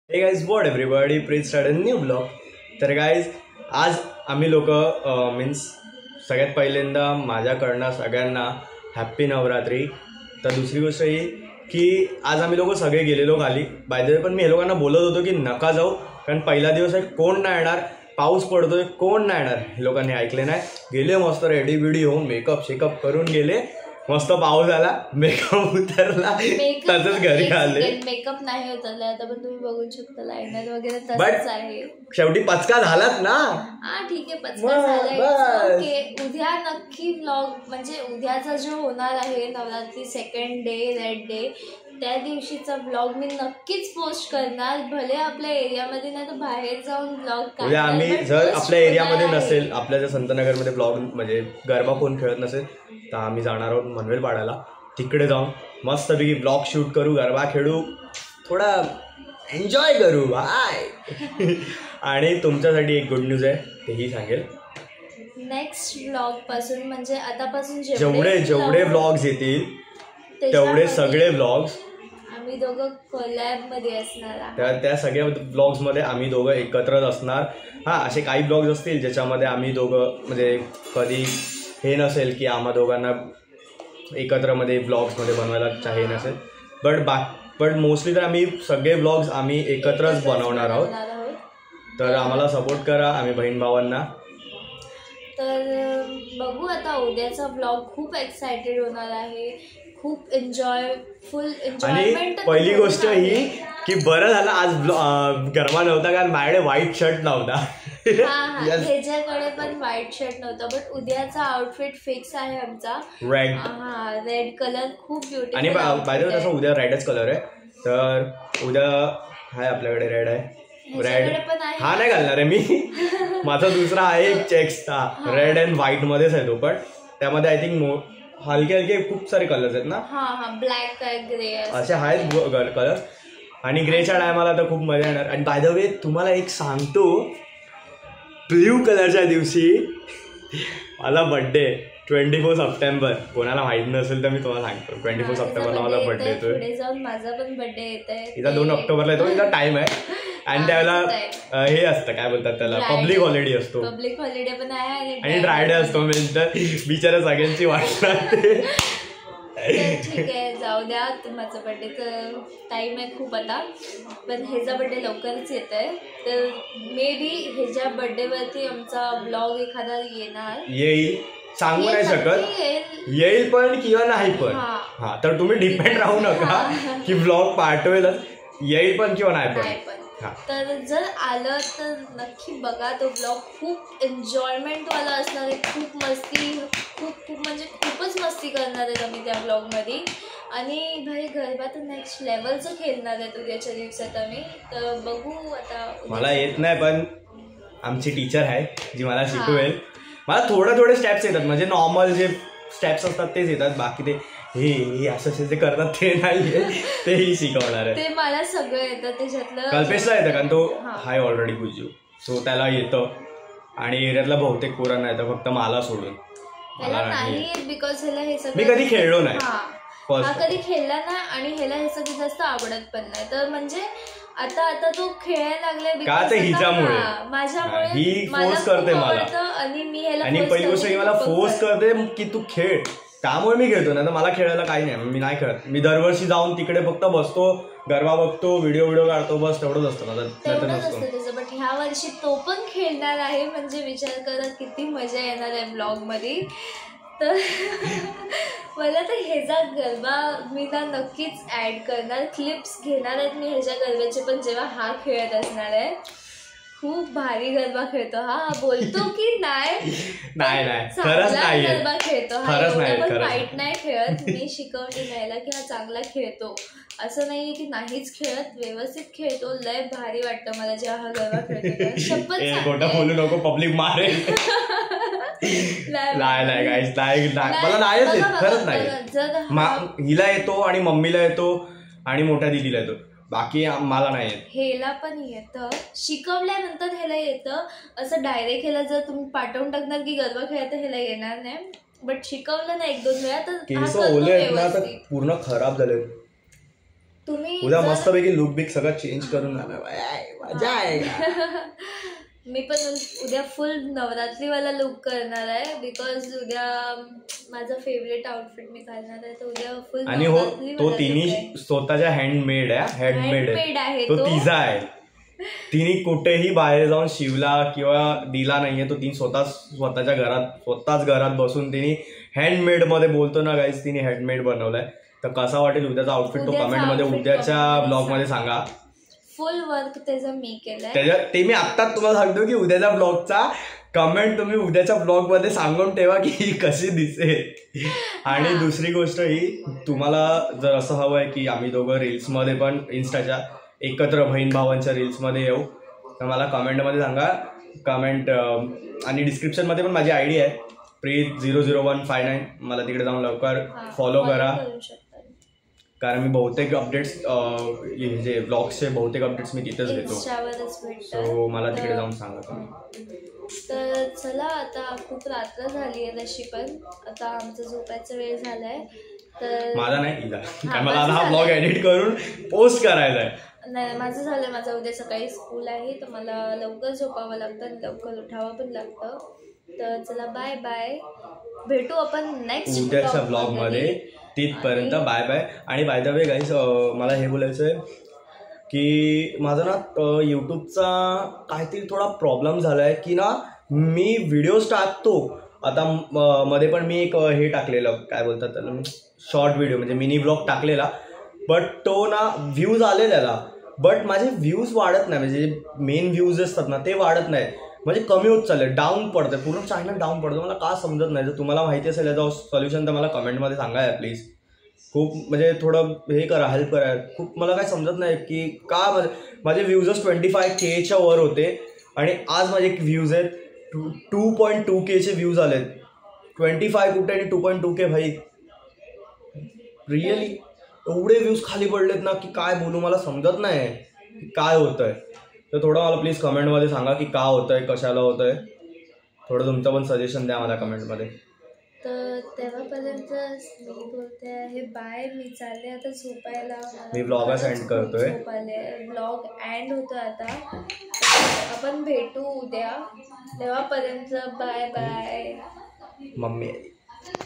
Hey guys what everybody please start a new blog. तर guys आज आम्ही लोक मीन्स सगळ्यात पहिल्यांदा माझ्याकडनं सगळ्यांना हॅप्पी नवरात्री. तर दुसरी गोष्ट ही की आज आम्ही लोक सगळे गेलेलो खाली. बाय द वे पण मी हे लोकांना बोलत होतो की नका जाऊ, कारण पहिला दिवस आहे, कोण नाही येणार, पाऊस पडतोय, कोण नाही येणार. हे लोकांनी ऐकले नाही, गेले मस्त रेडी बिडी होऊन मेकअप शेकअप करून गेले. मस्त पाऊस आला, मेकअप उतरला, तसंच घरी आले. मेकअप नाही उतरला आता, पण तुम्ही बघू शकता लायनर वगैरे तसंच आहे. शेवटी पचका झालाच ना. हा ठीक आहे, पचका झालाय. ओके, उद्या नक्की व्लॉग म्हणजे उद्याचा जो होणार आहे Navratri second day red day, त्या दिवशीचा व्लॉग मी नक्कीच पोस्ट करणार. भले आपल्या एरियामध्ये नाही तर बाहेर जाऊन व्लॉग उद्या आम्ही जर आपल्या एरियामध्ये नसेल, आपल्या जर संतनगरमध्ये व्लॉग म्हणजे गरबा कोण खेळत नसेल, तर आम्ही जाणार आहोत मनवेल पाडायला. तिकडे जाऊन मस्तपैकी ब्लॉग शूट करू, गरबा खेळू, थोडा एन्जॉय करू बाय. आणि तुमच्यासाठी एक गुड न्यूज आहे, तेही सांगेल. नेक्स्ट व्लॉग पासून म्हणजे आतापासून जेवढे व्लॉग्स येतील तेवढे सगळे व्लॉग्स आम्ही दोघं कोलॅब मध्ये असणार. त्या सगळ्या व्लॉग्स मध्ये आम्ही दोघं एकत्रच असणार. हां, असे काही व्लॉग्स असतील ज्याच्यामध्ये आम्ही दोघं म्हणजे कधी हे नसेल की आम्हा दोघांना एकत्रमध्ये व्लॉग्समध्ये बनवायला हे नसेल, बट मोस्टली तर आम्ही सगळे व्लॉग्स आम्ही एकत्रच बनवणार आहोत. तर आम्हाला सपोर्ट करा, आम्ही बहीण भावांना. तर बघू आता उद्याचा व्लॉग खूप एक्सायटेड होणार आहे, खूप फुल एन्जॉयमेंट. आणि पहिली गोष्ट ही की बरं झालं आज गरबा नव्हता, कारण माझ्याकडे व्हाईट शर्ट नव्हता. ह्याच्याकडे पण व्हाईट शर्ट नव्हता, बट उद्याचा आउटफिट फिक्स आहे आमचा रेड. हा, रेड कलर खूप ब्युटिफुल. आणि बाय द वे तसं उद्या रेडच कलर आहे, तर उद्या आहे आपल्याकडे रेड आहे. रेड हा नाही घालणार आहे मी, माझा दुसरा आहे एक चेक्सचा, रेड अँड व्हाईट मध्येच आहे तो, पण त्यामध्ये आय थिंक हलके हलके खूप सारे कलर्स आहेत ना. ब्लॅक ग्रे असे आहेत कलर्स. आणि ग्रेच्या टायमाला तर खूप मजा येणार. आणि बाय द वे तुम्हाला एक सांगतो, ब्ल्यू कलरच्या दिवशी माझा बर्थडे 24 सप्टेंबर. कोणाला माहित नसेल तर मी तुम्हाला सांगतो, 24 सप्टेंबरला माझा बर्थडे येतोय. पुढे जाऊन माझा पण बर्थडे येतोय. हिचा 2 ऑक्टोबरला येतो, हिचा टाइम आहे. आणि त्यावेळेला हे असतं, काय बोलतात त्याला, पब्लिक हॉलिडे असतो. पब्लिक हॉलिडे पण आहे आणि ड्राय डे असतो, म्हणजे बिचारा सगळ्यांची वाट लागते. ठीक आहे, जाऊ द्या. माझा बर्थडे तर टाइम आहे खूप आता, पण ह्याचा बर्थडे लवकरच येत आहे. तर मे बी ह्याच्या बर्थडेवरती आमचा ब्लॉग एखादा येईल, सांगू नाही शकत, येईल पण किंवा नाही पण. हा, तर तुम्ही डिपेंड राहू नका की ब्लॉग पाठवेलच, येईल पण किंवा नाही पण. तर जर आलं तर नक्की बघा तो ब्लॉग. खूप एन्जॉयमेंट वाला असणार आहे, खूप मस्ती, खूप म्हणजे खूपच मस्ती करणार आहेत आम्ही त्या ब्लॉगमध्ये. आणि भाई गरबा तर नेक्स्ट लेवलचं खेळणार आहे उद्याच्या दिवसात आम्ही. तर बघू आता. मला येत नाही, पण आमची टीचर आहे जी मला शिकवेल. मला थोडे स्टेप्स येतात, म्हणजे नॉर्मल जे स्टेप्स असतात तेच येतात, बाकी ते हे असं जे करतात ते नाही, तेही शिकवणार आहे. ते मला सगळं येतं त्याच्यातलं. कल्पेशला येतं, कारण तो हाय ऑलरेडी गुजू, सो त्याला येतं. आणि एरियातला बहुतेक पोरांना येतं, फक्त मला सोडून. मला नाही, बिकॉज ह्याला हे सगळं मी कधी खेळलो नाही, हा कधी खेळला नाही, आणि ह्याला हे सगळं जास्त आवडत पण नाही. तर म्हणजे आता तो खेळायला लागलाय का, ते हिच्यामुळे, माझ्यामुळे. ही फोर्स करते मला, आणि मी ह्याला, आणि पहिली गोष्ट मला फोर्स करते की तू खेळ, त्यामुळे मी खेळतो. नाही तर मला खेळायला काही नाही, मी नाही खेळत. मी दरवर्षी जाऊन तिकडे फक्त बसतो, गरबा बघतो, व्हिडिओ काढतो, बस तेवढंच असतं माझं. त्याचं. बट ह्या वर्षी तो पण खेळणार आहे, म्हणजे विचार करा किती मजा येणार आहे ब्लॉग मध्ये. तर मला तर ह्याचा गरबा मी ना नक्कीच ऍड करणार, क्लिप्स घेणार आहेत मी ह्याच्या गरब्याचे पण, जेव्हा हा खेळत असणार आहे. खूप भारी गरबा खेळतो हा, बोलतो की नाही खरंच नाही, गरबा खेळतो हा, पण वाईट नाही खेळत. मी शिकवली नाही की हा चांगला खेळतो, असं नाहीये की नाहीच खेळत, व्यवस्थित खेळतो. लय भारी वाटतं मला जेव्हा हा गरबा खेळतो. शपथ बोलू नको, पब्लिक मारेल. मला नाहीच येत, खरंच नाही. हिला येतो आणि मम्मीला येतो आणि मोठ्या दिदीला येतो, बाकी मला नाही येत. हेला पण येतं, शिकवल्यानंतर ह्याला येतं. असं डायरेक्ट ह्याला जर तुम्ही पाठवून टाकणार की गरबा खेळायला, ह्याला येणार नाही. बट शिकवलं ना 1-2 वेळा तर केस ओले आहेत ना, तर पूर्ण खराब झाले. तुम्ही उद्या जर- मस्तपैकी लुक बिक सगळं चेंज करून जाणार. मजा आहे. मी पण उद्या फुल नवरात्रीवाला लुक करणार आहे बिकॉज उद्या माझा फेवरेट आउटफिट मी घालणार आहे. तर उद्या फुल आणि हो तो तिन्ही स्वतःच्या हँडमेड आहे. हँडमेड आहे तो तिचा आहे. तिने कुठेही बाहेर जाऊन शिवला किंवा दिला नाहीये. तो तिने स्वतःच घरात बसून तिने हँडमेड मध्ये बोलतो ना गाईज, तिने हँडमेड बनवलाय. तर कसा वाटेल उद्याचा आउटफिट तो कमेंट मध्ये उद्याच्या ब्लॉग मध्ये सांगा. फुल वर्क त्याचं मी केलंय. त्याच्या ते मी आत्ताच तुम्हाला सांगतो की उद्याच्या ब्लॉगचा कमेंट तुम्ही उद्याच्या ब्लॉग मध्ये सांगून ठेवा की ही कशी दिसेल. आणि दुसरी गोष्ट ही, तुम्हाला जर असं हवं आहे की आम्ही दोघं रील्समध्ये पण इंस्टाच्या एकत्र बहीण भावांच्या रील्समध्ये येऊ, तर मला कमेंटमध्ये सांगा. कमेंट आणि डिस्क्रिप्शनमध्ये पण माझी आयडी आहे प्रीत00159. मला तिकडे जाऊन लवकर फॉलो करा. कारण मी बहुतेक अपडेट्स जे ब्लॉग्सचे बहुतेक अपडेट्स मी तिथेच घेतो. सो मला तिकडे जाऊन सांगा. तर चला, आता खूप रात्र झाली आहे तशी, पण आता आमचा झोपायचा वेळ झालाय. तर माझा नाही इजा, कारण मला आता हा ब्लॉग एडिट करून पोस्ट करायचा आहे. नाही, माझं झालं. माझं उद्या सकाळी स्कूल आहे, तर मला लवकर झोपावं लागतं आणि लवकर उठावं पण लागतं. तर चला, बाय बाय. भेटू आपण नेक्स्ट उद्याच्या ब्लॉगमध्ये. तिथपर्यंत बाय बाय. आणि बाय द वे गाईज, मला हे बोलायचं आहे की माझा ना यूट्यूबचा काहीतरी थोडा प्रॉब्लेम झाला आहे की ना, मी व्हिडिओज टाकतो. आता मध्ये पण मी एक हे टाकलेलं, काय बोलतात त्याला, शॉर्ट व्हिडिओ म्हणजे मिनी ब्लॉग टाकलेला. बट तो ना व्ह्यूज आले त्याला, बट माझे व्ह्यूज वाढत नाही. म्हणजे जे मेन व्ह्यूज असतात ना ते वाढत नाही, म्हणजे कमी होत चालले, डाऊन पडतं, पूर्ण चॅनल डाऊन पडतं. मला का समजत नाही. जर तुम्हाला माहिती असेल याचं सॉल्युशन तर मला कमेंटमध्ये सांगा यार प्लीज. खूप म्हणजे थोडं हे करा, हेल्प करा. खूप मला काय समजत नाही की का माझे व्ह्यूजच 25Kच्या वर होते आणि आज माझे व्ह्यूज आहेत 2.2Kचे व्ह्यूज आलेत. 25 कुठे आणि 2.2K भाई, रिअली एवढे व्ह्यूज खाली पडलेत ना की काय बोलू, मला समजत नाही की काय होतंय. तर थोडं मला प्लीज कमेंटमध्ये सांगा की का होतंय, कशाला होतंय. थोडं तुमचं पण सजेशन द्या मला कमेंटमध्ये. तर तेव्हापर्यंत मी बोलते आहे बाय. मी चालले आता झोपायला. मी ब्लॉगच एंड करतोय. ब्लॉग एंड होतोय आता. आपण भेटू उद्या. तेव्हापर्यंत बाय बाय. मम्मी